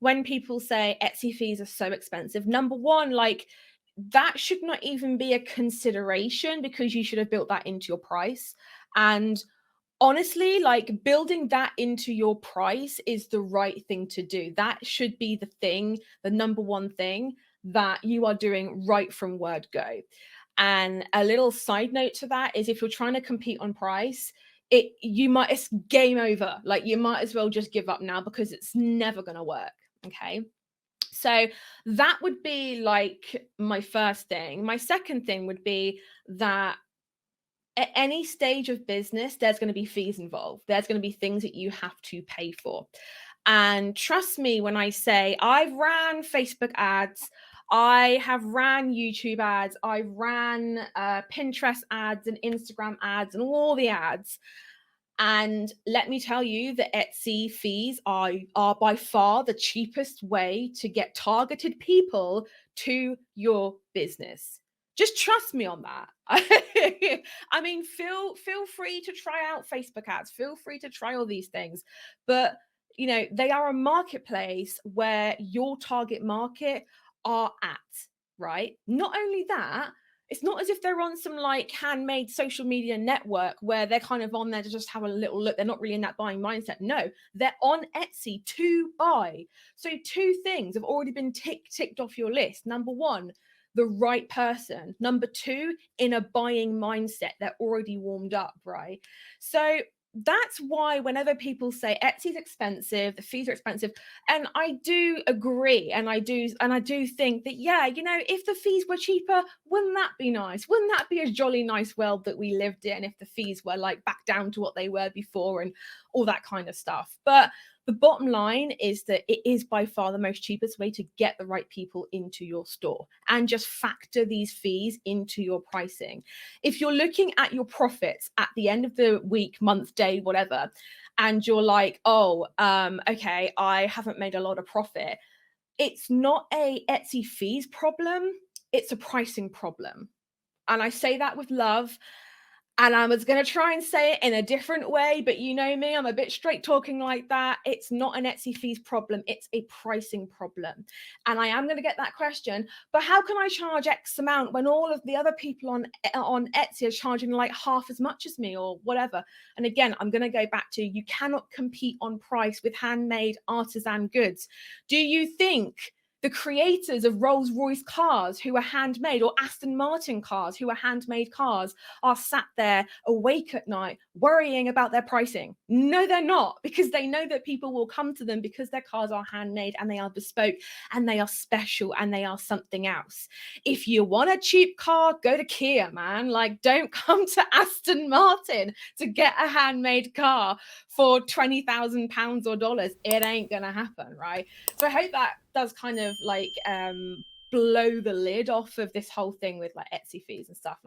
when people say Etsy fees are so expensive, number one, like that should not even be a consideration because you should have built that into your price. And honestly, like building that into your price is the right thing to do. That should be the thing, the number one thing that you are doing right from word go. And a little side note to that is if you're trying to compete on price, it's game over. Like you might as well just give up now because it's never going to work. Okay. So that would be like my first thing. My second thing would be that at any stage of business, there's going to be fees involved. There's going to be things that you have to pay for. And trust me when I say I've ran Facebook ads, I have ran YouTube ads, I ran Pinterest ads and Instagram ads and all the ads. And let me tell you, the Etsy fees are by far the cheapest way to get targeted people to your business. Just trust me on that. I mean, feel free to try out Facebook ads. Feel free to try all these things. But you know, they are a marketplace where your target market are at, right? Not only that, it's not as if they're on some like handmade social media network where they're kind of on there to just have a little look. They're not really in that buying mindset. No, they're on Etsy to buy. So two things have already been ticked off your list. Number one, the right person. Number two, in a buying mindset. They're already warmed up, right? So that's why whenever people say Etsy's expensive, the fees are expensive, and I do agree, and I do think that, yeah, you know, if the fees were cheaper, wouldn't that be nice? Wouldn't that be a jolly nice world that we lived in if the fees were like back down to what they were before and all that kind of stuff? But the bottom line is that it is by far the most cheapest way to get the right people into your store, and just factor these fees into your pricing. If you're looking at your profits at the end of the week, month, day, whatever, and you're like, oh, okay, I haven't made a lot of profit, it's not a Etsy fees problem, it's a pricing problem. And I say that with love. And I was going to try and say it in a different way, but you know me, I'm a bit straight talking like that. It's not an Etsy fees problem. It's a pricing problem. And I am going to get that question, but how can I charge X amount when all of the other people on Etsy are charging like half as much as me or whatever? And again, I'm going to go back to, you cannot compete on price with handmade artisan goods. Do you think the creators of Rolls-Royce cars who are handmade, or Aston Martin cars who are handmade cars, are sat there awake at night worrying about their pricing? No, they're not, because they know that people will come to them because their cars are handmade and they are bespoke and they are special and they are something else. If you want a cheap car, go to Kia, man. Like, don't come to Aston Martin to get a handmade car for £20,000 or dollars. It ain't gonna happen, right? So I hope that does kind of like blow the lid off of this whole thing with like Etsy fees and stuff.